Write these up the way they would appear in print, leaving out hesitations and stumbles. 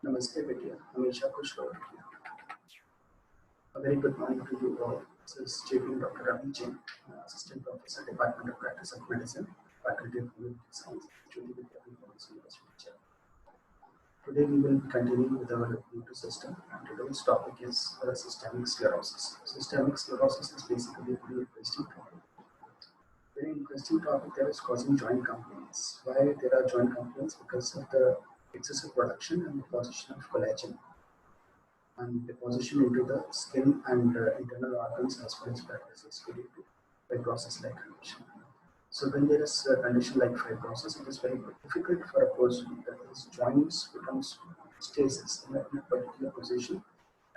नमस्ते बेटिया, हमेशा खुश रहो बेटिया। A very good morning to you all. This is JV'n Dr. Ravi, Jain, Assistant Professor, Department of Practice of Medicine, Faculty of Community Science, JAYOTI VIDYAPEETH University. Today we will continue with our computer system, and today's topic is systemic sclerosis. Systemic sclerosis is basically a very interesting topic. Very interesting topic that is causing joint complaints. Why there are joint complaints? Because of the excessive production and deposition of collagen and deposition into the skin and internal organs as well as blood vessels leading to fibrosis-like condition. So when there is a condition like fibrosis, it is very difficult for a person that his joints becomes stasis in a particular position,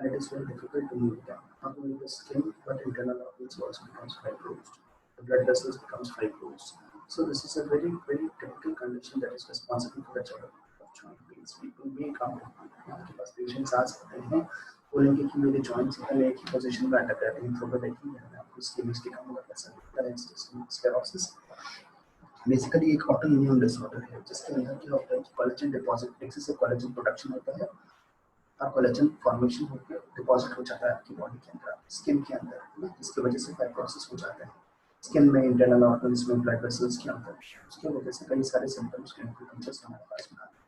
and it is very difficult to move them. Not only the skin, but internal organs also becomes fibrosed. The blood vessels becomes fibrosed. So this is a very, very typical condition that is responsible for the joint pains. People may come आपके पास patients आ सकते हैं, बोलेंगे कि मेरे joints एक ही position में अटक रहते हैं, थोड़ा देखिए आपको स्किन स्टिक होगा कैसा दिखता है, सिस्टेमिक स्क्लेरोसिस बेसिकली एक ऑटोइम्यून डिसऑर्डर है जिसके अंदर क्या होता है कि collagen deposit excessive collagen production होता है और कोलेजन फॉर्मेशन होकर डिपॉजिट हो जाता है आपकी बॉडी के अंदर, स्किन के अंदर, जिसकी वजह से फाइब्रोसिस हो जाता है स्किन में, इंटरनल ऑर्गन्स में, ब्लड वेसल्स के अंदर। उसकी वजह से कई सारे सिम्टम्स, क्लिनिकल फीचर्स हमारे पास में आते हैं।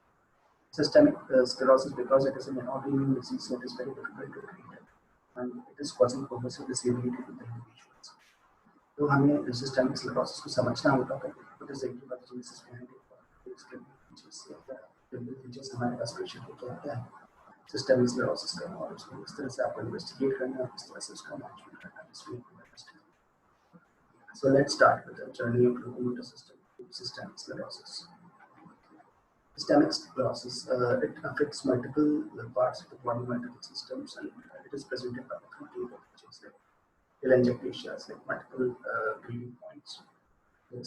Systemic sclerosis, because it is an autoimmune disease, so it is very difficult to treat it, and it is causing progressive disability to the individuals. तो हमें systemic sclerosis को समझना होगा कि what is the etiopathogenesis behind it, इसके features या clinical features हमारे पास patient को क्या है systemic sclerosis का, और उसको इस तरह से आपको इन्वेस्टिगेट करना है, इस तरह से उसका मैनेजमेंट करना है, इसमें So let's start with the journey of locomotor system to systemic sclerosis. Systemic sclerosis, it affects multiple parts of the body, multiple systems, and it is presented by different clinical features like telangiectasias, like multiple bleeding points.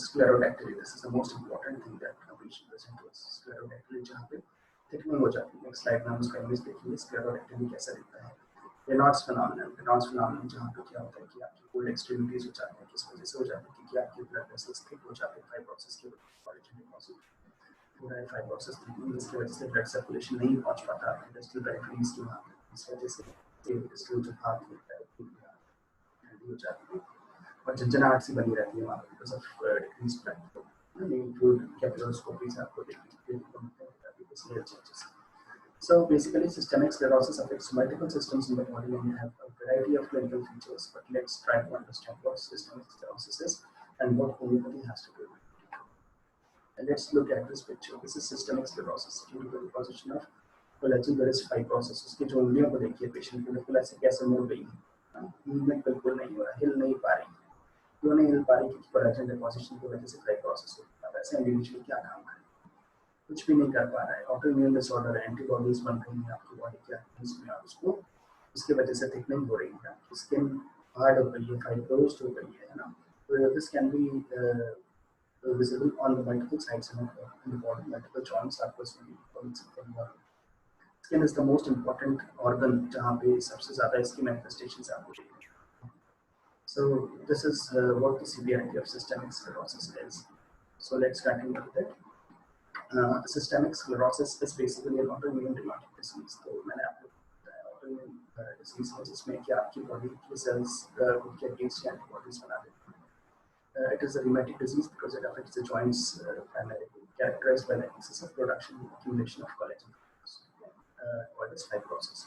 Sclerodactyly, this is the most important thing that a patient presents to us. Sclerodactyly, जहाँ पे thickening हो जाती है. Next slide में हम उसका image देखेंगे. Sclerodactyly कैसा दिखता है? Raynaud's phenomenon जहाँ पे क्या होता है कि आपकी cold extremities हो जाते हैं, किस वजह से हो जाते हैं कि आपके blood vessels thick हो जाते हैं, fibrosis की collagen deposit पूरा फाइब्रोसिस थी, जिसकी वजह से ब्लड सर्कुलेशन नहीं पहुंच पाता इंडस्ट्रियल पेरिफेरीज की वहाँ पे, इस वजह से इंडस्ट्रियल जो भाग होता है वो ठंडी हो जाती है और झंझनाहट सी बनी रहती है वहाँ पे because of decrease blood flow. Include capillaroscopies आपको देखने को मिलते हैं इसलिए changes. So basically, systemic sclerosis affects multiple systems in the body and have a variety of clinical features. But let's try to understand what systemic sclerosis is and what homeopathy has to do with it. And let's look at this picture. This is systemic sclerosis due to the deposition of collagen. There is fibrosis. उसके जो उंगलियों को देखिए patient को बिल्कुल ऐसे कैसे मुड़ गई है, मूवमेंट बिल्कुल नहीं हो रहा, हिल नहीं पा रही, क्यों नहीं हिल पा रही? क्योंकि कोलेजन डिपॉजिशन की वजह से फाइब्रोसिस हो रहा है। वैसे इंडिविजुअल क्या काम करे, कुछ भी नहीं कर पा रहा है, ऑटोइम्यून डिसऑर्डर है, एंटीबॉडीज बन रही है आपकी बॉडी के अगेंस्ट में और उसको उसकी वजह से थिकनिंग हो रही है, आपकी स्किन हार्ड हो गई है, फाइब्रोज्ड हो गई है ना। तो this can be visible on the multiple sides in the body, multiple joints are possible. Skin is the most important organ जहाँ पे सबसे ज़्यादा इसकी manifestations आपको देखने को। So this is what the severity of systemic sclerosis is. So let's continue with it. Systemic sclerosis is basically an autoimmune rheumatic disease. तो मैंने आपको बताया autoimmune disease है जिसमें कि आपकी बॉडी की सेल्स खुद के अगेंस्ट एंटीबॉडीज बना देती हैं। It is a rheumatic disease because it affects the joints primarily, characterized by the excessive production and accumulation of collagen, called as fibrosis.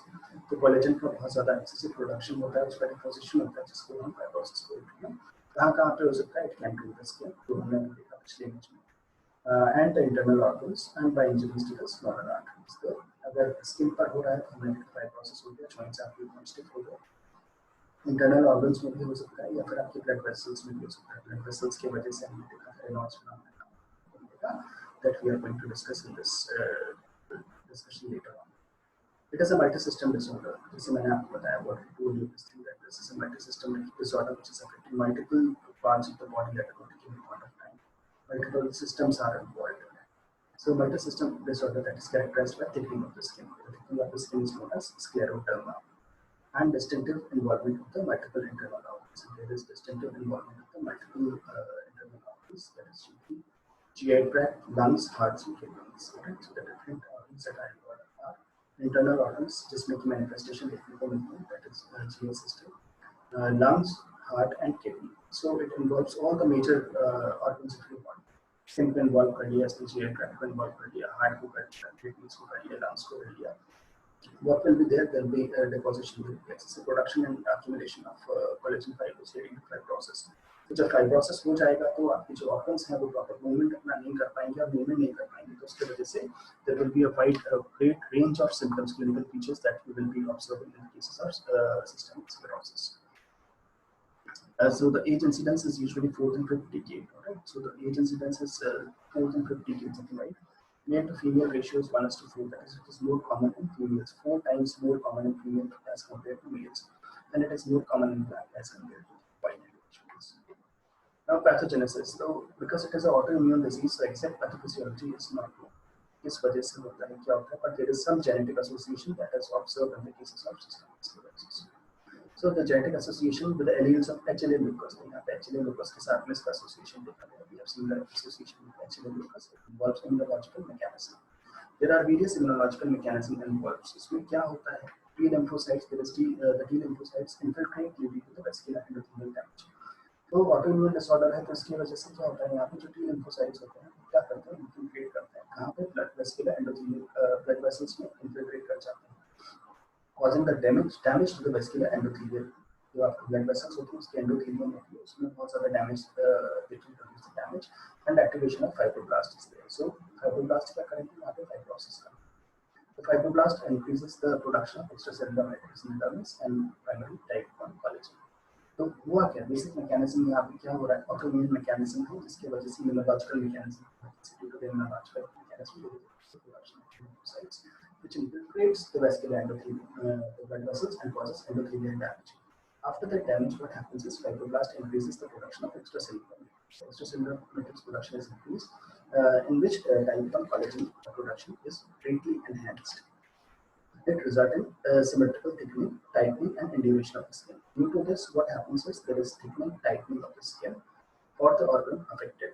तो collagen का बहुत ज़्यादा excessive production होता है, उसका deposition होता है जिसको हम fibrosis बोलते हैं। कहाँ पे हो सकता है? It can be the skin, जो हमने देखा पिछले इमेज में, and the internal organs and by injuries to the smaller arteries. तो अगर skin पर हो रहा है तो हमें fibrosis हो गया, joints आपके stiff हो गए, इंटरनल ऑर्गन्स में भी हो सकता है या फिर आपके ब्लड वेसल्स में भी हो सकता है। ब्लड वेसल्स की वजह से हमने देखा है Reynolds phenomena that we are going to discuss in this discussion later on. It is a multi-system disorder. जैसे मैंने आपको बताया what we told you this thing that this is a multi-system disorder which is affecting multiple parts of the body at a particular point of time. Multiple systems are involved in it. So multi-system disorder that is characterized by thickening of the skin. The thickening of the skin is known as scleroderma. And distinctive involvement of the multiple internal organs. And there is distinctive involvement of the multiple internal organs, that is GI tract, lungs, hearts, and kidneys. Right? So the different organs that are involved are internal organs जिसमें की manifestation देखने को मिलती है, that is GI system, lungs, heart and kidney. So it involves all the major organs of your body. Skin को involve कर लिया, GI tract को involve कर लिया, heart को कर लिया, kidneys को कर लिया, lungs को कर लिया. What will be there? There will be deposition, excessive production and accumulation of collagen fibers leading to fibrosis. तो जब फाइब्रोसिस हो जाएगा तो आपके जो ऑर्गन्स हैं वो प्रॉपर मूवमेंट अपना नहीं कर पाएंगे और मूवमेंट नहीं कर पाएंगे, तो उसकी वजह से there will be a great range of symptoms, clinical features that you will be observing in cases of systemic sclerosis. So the age incidence is usually 4th and 5th decade. Right? So the age incidence is 4th and 5th decade, something like. Male to female ratio is 1:4. That is, it is more common in females, 4 times more common in females as compared to males, and it is more common in black as compared to white individuals. Now pathogenesis. So because it is an autoimmune disease, so exact pathophysiology is not known. इस वजह से होता है क्या होता है, but there is some genetic association that is observed in the cases of systemic sclerosis. So the genetic association with the alleles of HLA leucus, तो यहाँ पे HLA leucus के साथ में इसका association देखा गया. We have seen the association with HLA leucus. It involves immunological mechanism. There are various immunological mechanisms involved. इसमें क्या होता है? T lymphocytes, the T lymphocytes infiltrate leading to the vascular endothelial damage. तो autoimmune disorder है, तो इसकी वजह से क्या होता है, यहाँ पे जो टी लिम्फोसाइट्स होते हैं क्या करते हैं, इन्फिल्ट्रेट करते हैं कहाँ पे, blood vascular endothelial blood vessels में इन्फिल्ट्रेट कर जाते हैं, causing the damage to the vascular endothelium. जो आपको ब्लड वेसल्स होती है उसके एंडोथेलियम होती है, उसमें बहुत ज़्यादा damage damage and activation of fibroblast is there. So fibroblast क्या करेंगे, यहाँ पे फाइब्रोसिस करेंगे. The fibroblast increases the production of extracellular matrix intermediates and primary type 1 collagen. तो हुआ क्या, बेसिक मैकेनिज्म यहाँ पे क्या हो रहा है, ऑटोइम्यून मैकेनिज्म है जिसकी वजह से immunological mechanism which infiltrates the vascular endothelium, the blood vessels, and causes endothelial damage. After that damage, what happens is fibroblast increases the production of extracellular matrix. Extracellular matrix production is increased, in which type 1 collagen production is greatly enhanced. It results in symmetrical thickening, tightening, and induration of the skin. Due to this, what happens is there is thickening, tightening of the skin for the organ affected.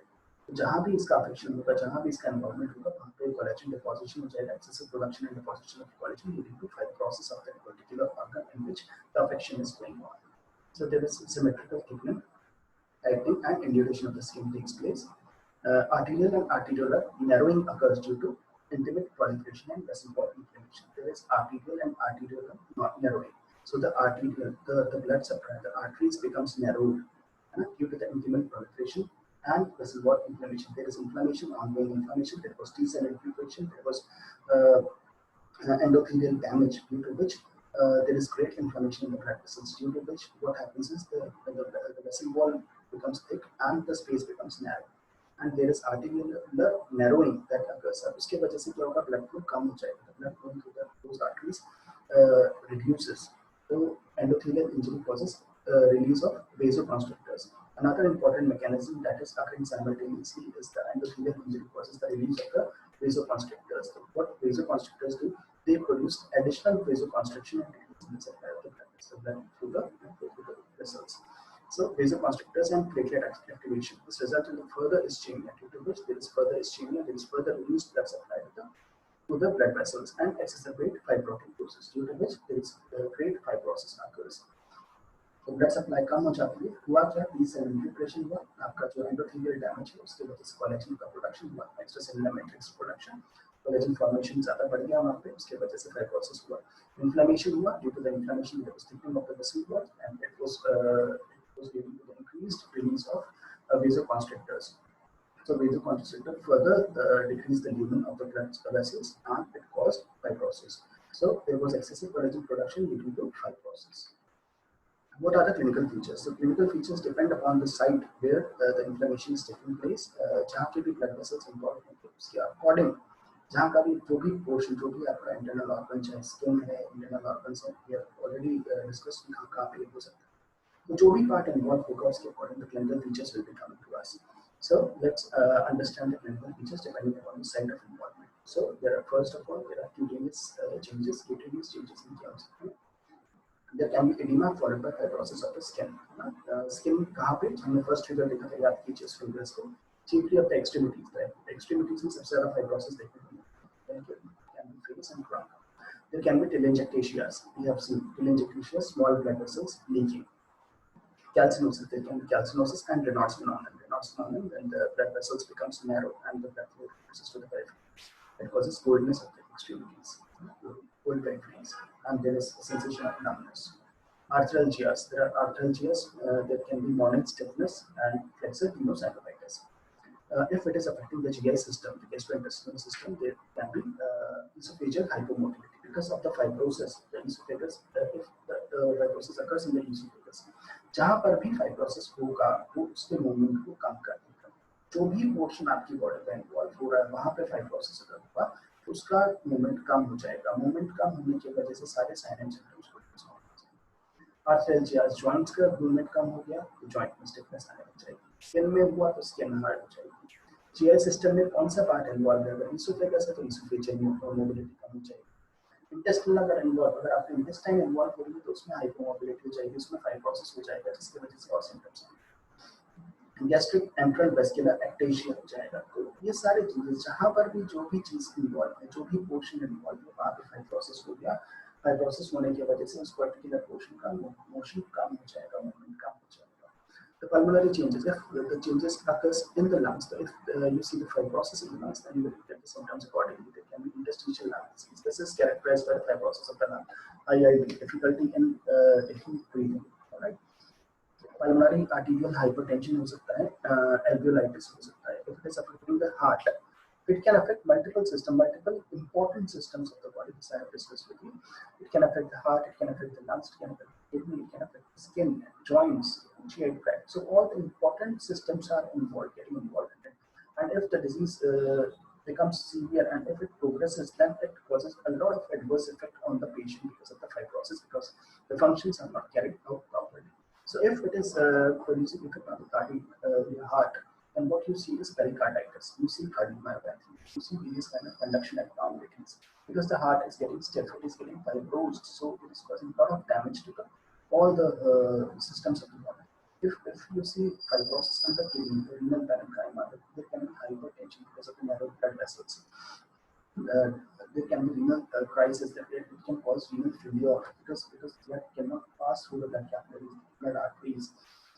जहाँ भी इसका affection होगा, जहाँ भी इसका involvement होगा, वहाँ पे कोलेजन डिपॉजिशन हो जाएगा, excessive production and deposition of collagen leading to fibrosis of that particular organ in which the affection is going on. So there is symmetrical thickening, tightening, and induration of the skin takes place. Arterial and arteriolar narrowing occurs due to intimate proliferation and vessel wall inflammation. There is arterial and arteriolar narrowing. So the arterial, the blood supply, the arteries becomes narrowed due to the intimate proliferation and vessel wall inflammation. There is inflammation, ongoing inflammation. There was T-cell infiltration. There was endothelial damage, due to which there is great inflammation in the blood vessels. Due to which, what happens is the vessel wall becomes thick and the space becomes narrow. And there is arterial narrowing that occurs. अब इसके वजह से क्या होगा, blood flow कम हो जाएगा. Blood flow through those arteries reduces. So endothelial injury causes release of vasoconstrictors. Another important mechanism that is occurring simultaneously is the endothelial injury causes the release of the vasoconstrictors. So what vasoconstrictors do? They produce additional vasoconstriction and decrease in the supply of the blood through the vessels. So vasoconstrictors and platelet activation. This results in the further ischemia, due to which there is further ischemia, there is further reduced blood supply to the blood vessels, and exacerbate fibrosis, due to which there is great fibrosis occurs. तो blood supply कम हो जाती है. हुआ क्या, T-cell infiltration हुआ, आपका जो endothelial damage है उसके वजह से कोलेजन का प्रोडक्शन हुआ, extracellular matrix production, collagen formation ज़्यादा बढ़ गया वहाँ पे, उसके वजह से फाइब्रोसिस हुआ. इन्फ्लेमेशन हुआ, due to the inflammation there was thickening of the vessel wall and it was leading to the increased release of vasoconstrictors. So vasoconstrictor further decreased the lumen of the blood vessels and it caused fibrosis. So there was excessive collagen production leading to fibrosis. What are the clinical features? So clinical features depend upon the site where the inflammation is taking place. जहाँ पे भी blood vessels involved हैं, उसके according जहाँ का भी जो भी portion, जो भी आपका internal organ, चाहे skin है, internal organs है, we have already discussed कहाँ पे हो सकता है. तो जो भी part involved होगा उसके according the clinical features will be coming to us. So let's understand the clinical features depending upon the site of involvement. So there are, first of all, there are cutaneous changes. Cutaneous changes in terms of there can be edema followed by fibrosis of the skin. Skin कहाँ पे, हमने first figure देखा था, याद कीजिए इस figures को. Chiefly of the extremities, right? Extremities में सबसे ज़्यादा fibrosis देखने को मिलता है. Can be face and trunk. There can be telangiectasias. We have seen telangiectasia, small blood vessels leaking. Calcinosis, there can be calcinosis and Raynaud's phenomenon. Raynaud's phenomenon, when the blood vessels becomes narrow and the blood flow reduces to the periphery. It causes coldness of the extremities, cold peripheries, and there is a sensation of numbness. Arthralgias, there are arthralgias, there can be morning stiffness and flexor tenosynovitis. If it is affecting the GI system, the gastrointestinal system, there can be esophageal hypomotility because of the fibrosis. The esophagus, if the fibrosis occurs in the esophagus, जहाँ पर भी fibrosis होगा, वो उसके movement को कम कर देगा. जो भी पोर्शन आपकी बॉडी में इन्वॉल्व हो रहा है, वहाँ पे फाइब्रोसिस अगर होगा, तो उसका मूवमेंट कम हो जाएगा. मूवमेंट कम होने की वजह से सारे साइन एंड सिम्टम्स को आर्थ्राल्जियास, जॉइंट्स का मूवमेंट कम हो गया तो जॉइंट में स्टिफनेस आने लग जाएगी. स्किन में हुआ तो स्किन हार्ड हो जाएगी. जीआई सिस्टम में कौन सा पार्ट इन्वॉल्व है? अगर इसोफेगस है तो इसोफेजियल मोबिलिटी कम हो जाएगी. इंटेस्टाइन अगर इन्वॉल्व, अगर आपके इंटेस्टाइन इन्वॉल्व हो रही है तो उसमें हाइपोमोबिलिटी हो जाएगी, उसमें फाइब्रोसिस हो जाएगा, जिसकी वजह से और सिम्टम्स आएंगे. गैस्ट्रिक एंट्रल वेस्कुलर एक्टेशिया हो जाएगा. तो ये सारी चीजें, जहां पर भी जो भी चीज इन्वॉल्व है, जो भी पोर्शन इन्वॉल्व है, वहां पे फाइब्रोसिस हो गया. फाइब्रोसिस होने की वजह से उस पर्टिकुलर पोर्शन का मोशन कम हो जाएगा, मूवमेंट कम हो जाएगा. The pulmonary changes, if the changes occurs in the lungs, so if you see the fibrosis in the lungs, then you will get the symptoms accordingly. There can be interstitial lung disease. This is characterized by the fibrosis of the lung. IID, difficulty in taking breathing. All right. Pulmonary arterial hypertension हो सकता है, alveolitis हो सकता है. If it is affecting the heart, it can affect multiple systems, multiple important systems of the body, which I have discussed with you. It can affect the heart, it can affect the lungs, it can affect the kidney, it can affect the skin, joints, GI tract. So all the important systems are involved, getting involved in it. And if the disease becomes severe and if it progresses, then it causes a lot of adverse effect on the patient because of the fibrosis, because the functions are not carried out properly. So if it is producing effect on the heart, and what you see is pericarditis, you see cardiomyopathy, you see various kind of conduction abnormalities, because the heart is getting stiff, it is getting fibrosed, so it is causing a lot of damage to all the systems of the body. If you see fibrosis in the kidney, the renal parenchyma, there can be hypertension because of the narrow blood vessels. There can be renal crisis, that it can cause renal failure because blood cannot pass through the blood capillaries, blood arteries,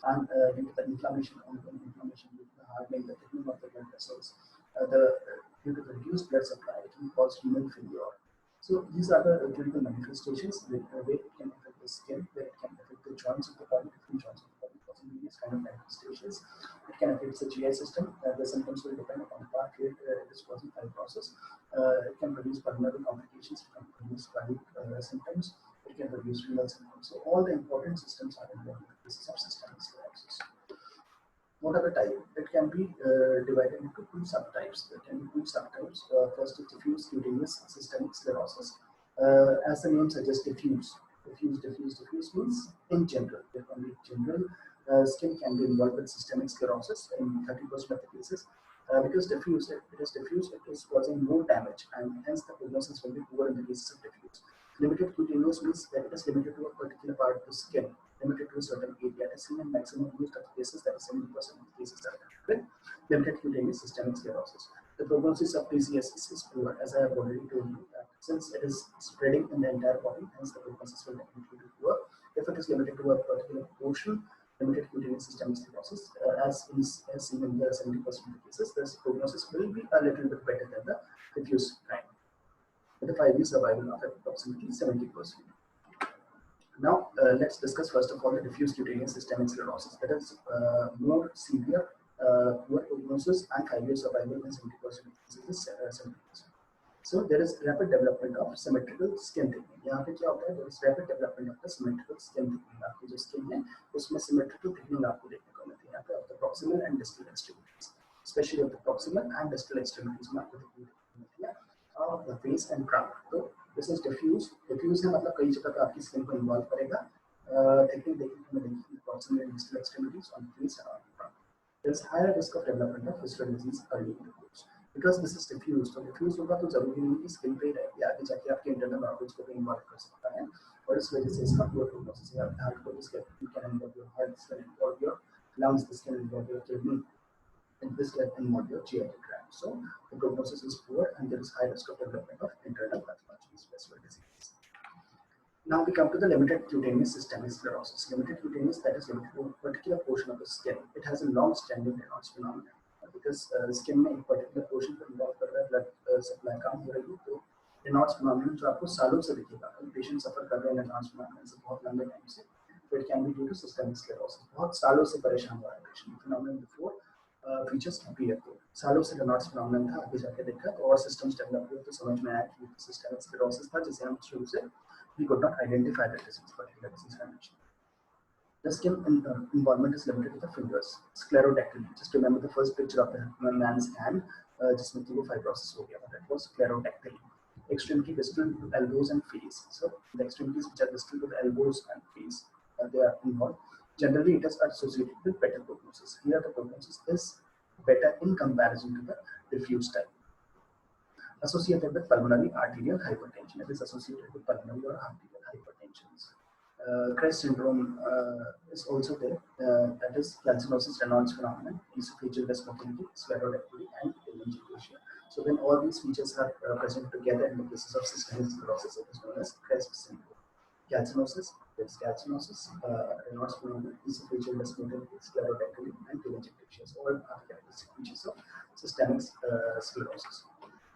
and due to the inflammation, ongoing inflammation, due to the hardening, the thickening of the blood vessels, due to the reduced blood supply, it can cause renal failure. So these are the clinical manifestations where it can affect the skin, where it can affect the joints of the body, different joints of the body, causing various kind of manifestations. It can affect the GI system. The symptoms will depend upon the part where it is causing fibrosis. It can produce pulmonary complications, it can produce cardiac symptoms, it can produce renal symptoms. So all the important systems are involved in the cases of systemic sclerosis. What are the types? It can be divided into two subtypes. There can be two subtypes. First is diffuse cutaneous systemic sclerosis. As the name suggests, diffuse. Diffuse means in general. There can be general skin can be involved with systemic sclerosis in 30% of the cases. Because diffuse, it is causing no damage, and hence the prognosis will be poor in the cases of diffuse. Limited cutaneous means that it is limited to a particular part of the skin, limited to a certain area. It is seen in maximum most of the cases, that is 70% of the cases that are with limited cutaneous systemic sclerosis. The prognosis of PCS is poor, as I have already told you, that since it is spreading in the entire body, hence the prognosis will definitely be poor. If it is limited to a particular portion, limited cutaneous systemic sclerosis, as seen in the 70% of the cases, this prognosis will be a little bit better than the diffuse kind, with a 5-year survival of approximately 70%. Now, let's discuss first of all the diffuse cutaneous systemic sclerosis. That is more severe, poor prognosis, and 5-year survival than 70% of cases, 70%. So there is rapid development of symmetrical skin thickening. यहाँ पे क्या होता है? There is rapid development of the symmetrical skin thickening. आपकी जो skin है, उसमें symmetrical thickening आपको देखने को मिलती है यहाँ पे of the proximal and distal extremities, especially of the proximal and distal extremities में आपको देखने को मिलती है, of the face and trunk. तो this is diffuse. Diffuse है मतलब कई जगह पे आपकी skin को involve करेगा. Thickening देखने को मिलेगी proximal and distal extremities on the face and on the trunk. There is higher risk of development of visceral disease early in the course. Because this is diffuse, तो diffuse होगा तो जरूरी नहीं कि स्किन पे रहेगी, आगे जाके आपके इंटरनल ऑर्गन्स को भी इन्वॉल्व कर सकता है, और इस वजह से इसका पूरा प्रोग्नोसिस है. हार्ट को भी can involve your heart, this can involve your lungs, this can involve your kidney, and this can involve your GI tract. So the prognosis is poor, and there is high risk of development of internal pathologies, visceral disease. Now we come to the limited cutaneous systemic sclerosis. Limited cutaneous, that is limited to a particular portion of the skin. It has a long-standing Raynaud's phenomenon because skin में एक particular portion को involve कर रहा है blood supply काम हो रही है, तो Raynaud's phenomenon जो आपको सालों से दिखेगा, patient suffer कर रहे हैं Raynaud's phenomenon से बहुत लंबे टाइम से, तो it can be due to systemic sclerosis. बहुत सालों से परेशान हो रहा है patient, phenomenon before features appear. तो सालों से Raynaud's phenomenon था, आगे जाके देखा तो और systems develop हुए तो समझ में आया कि systemic sclerosis था, जिसे हम शुरू से we could not identify the disease, particular disease condition. The skin involvement is limited to the fingers. Sclerodactyly. Just remember the first picture of the man's hand, जिसमें कि वो fibrosis हो गया था. That was sclerodactyly. Extremity distal to elbows and face. So the extremities which are distal to the elbows and face, they are involved. Generally, it is associated with better prognosis. Here, the prognosis is better in comparison to the diffuse type. Associated with pulmonary arterial hypertension. It is associated with pulmonary or arterial hypertension. Crest syndrome is also there. That is calcinosis Raynaud's phenomenon, esophageal desmotility, sclerodactyly, and telangiectasia. So when all these features are present together in the cases of systemic sclerosis, it is known as Crest syndrome. Calcinosis, that's calcinosis, Raynaud's phenomenon, esophageal desmotility, sclerodactyly, and telangiectasia. So all are characteristic features of systemic sclerosis.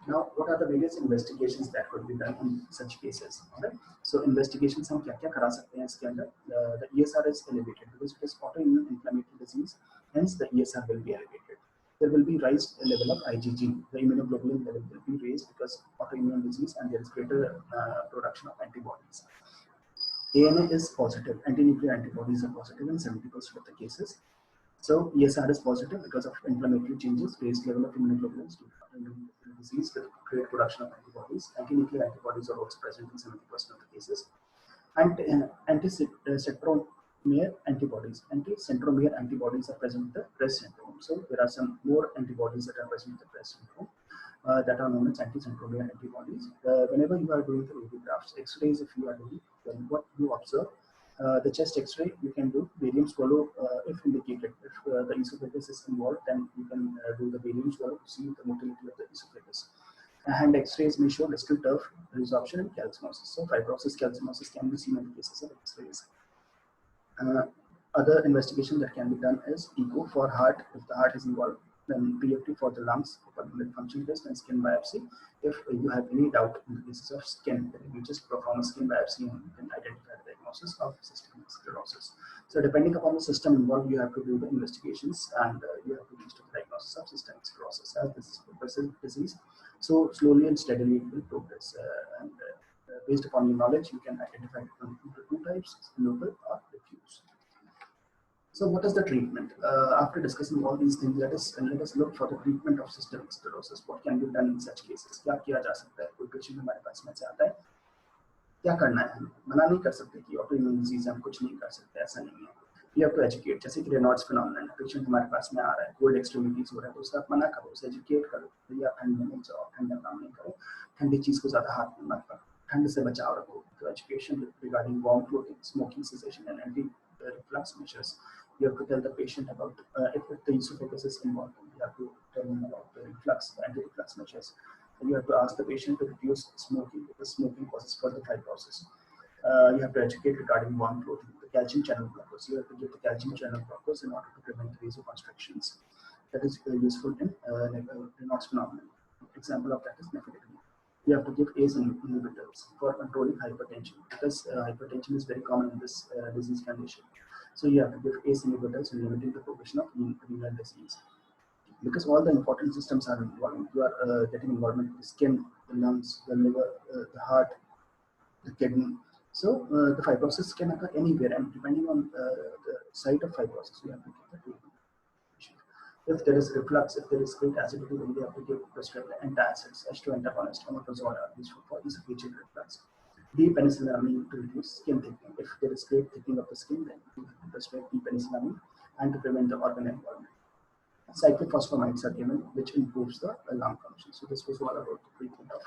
Now, what are the various investigations that could be done in such cases? Alright. So, investigations हम क्या-क्या करा सकते हैं इसके अंदर? The ESR is elevated because it is autoimmune inflammatory disease. Hence, the ESR will be elevated. There will be raised level of IgG. The immunoglobulin level will be raised because autoimmune disease and there is greater production of antibodies. ANA is positive. Anti-nuclear antibodies are positive in 70% of the cases. So ESR is positive because of inflammatory changes, raised level of immunoglobulins due to autoimmune disease with great production of antibodies. Anti-nuclear antibodies are also present in 70% of the cases. And anti-centromere antibodies are present in the Crest syndrome. So there are some more antibodies that are present in the Crest syndrome that are known as anti-centromere antibodies. Whenever you are doing the radiographs, X-rays, if you are doing, then what you observe. The chest X-ray you can do barium swallow if indicated. If the esophagus is involved, then you can do the barium swallow to see the motility of the esophagus. Hand X-rays may show distal turf resorption and calcinosis. So fibrosis, calcinosis can be seen in the cases of X-rays. Other investigation that can be done is echo for heart if the heart is involved. Then PFT for the lungs, pulmonary function test, and skin biopsy. If you have any doubt in the cases of skin, then you just perform a skin biopsy and you can identify the diagnosis of systemic sclerosis. So depending upon the system involved, you have to do the investigations and you have to reach to the diagnosis of systemic sclerosis as this is a progressive disease. So slowly and steadily it will progress. Based upon your knowledge, you can identify it from two types, local or diffuse. So what is the treatment? After discussing all these things, let us look for the treatment of systemic sclerosis. What can be done in such cases? क्या किया जा सकता है? कोई patient हमारे पास में से आता है, क्या करना है? हम मना नहीं कर सकते कि ऑटोइम्यून डिजीज हम कुछ नहीं कर सकते, ऐसा नहीं है. We have to educate. जैसे कि Raynaud's phenomenon, पेशेंट हमारे पास में आ रहा है, कोल्ड एक्सट्रीमिटीज हो रहा है, तो उसका मना करो, उसे एजुकेट करो, भैया ठंड में नहीं जाओ, ठंडा काम नहीं करो, ठंडी चीज को ज्यादा हाथ में मत करो, ठंड से बचाव रखो. तो education regarding warm clothing, smoking cessation and anti reflux measures. You have to tell the patient about if the esophagus is involved, you have to tell him about the reflux, the anti-reflux measures. And you have to ask the patient to reduce smoking because smoking causes further fibrosis. You have to educate regarding warm clothing, the calcium channel blockers. You have to give the calcium channel blockers in order to prevent vasoconstrictions. That is useful in Raynaud's phenomenon. Example of that is nephrectomy. You have to give ACE inhibitors for controlling hypertension because hypertension is very common in this disease condition. So you have to give ACE inhibitors in limiting the progression of renal disease. Because all the important systems are involved. You are getting involvement in the skin, the lungs, the liver, the heart, the kidney. So the fibrosis can occur anywhere, and depending on the site of fibrosis, you have to give the treatment. If there is reflux, if there is great acidity, then we have to give prescribed antacids, H2 antagonist, omeprazole are useful for esophageal reflux. D-penicillamine to reduce skin thickening. If there is great thickening of the skin, then we have to prescribe D-penicillamine and to prevent the organ involvement. Cyclophosphamides are given, which improves the lung function. So this was all about the treatment of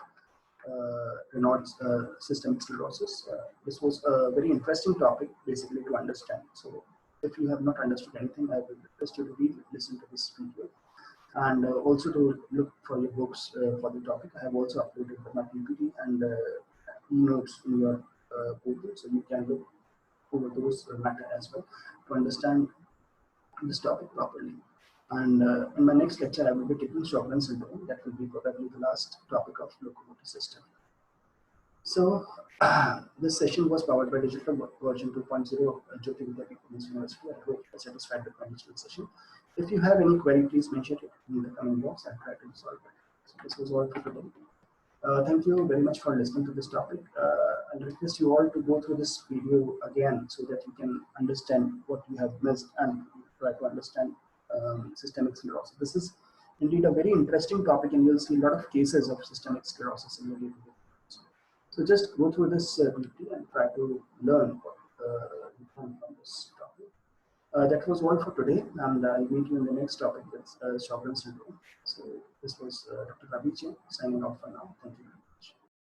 Raynaud's systemic sclerosis. This was a very interesting topic, basically to understand. So if you have not understood anything, I will request you to listen to this video and also to look for your books for the topic. I have also uploaded my PPT and notes in your portal, so you can look over those matter as well to understand this topic properly. And in my next lecture, I will be taking Sjogren's syndrome. That will be probably the last topic of locomotor system. So this session was powered by digital version 2.0 of JAYOTI VIDYAPEETH University. I hope you're satisfied with my digital session. If you have any query, please mention it in the comment box. I'll try to solve it. So this was all for today. Thank you very much for listening to this topic. I'll request you all to go through this video again so that you can understand what you have missed and try to understand systemic sclerosis. This is indeed a very interesting topic, and you'll see a lot of cases of systemic sclerosis in your day-to-day. So just go through this deeply and try to learn what you can from this topic. That was all for today, and I'll meet you in the next topic with Sjogren's syndrome. So this was Dr. Ravi signing off for now. Thank you.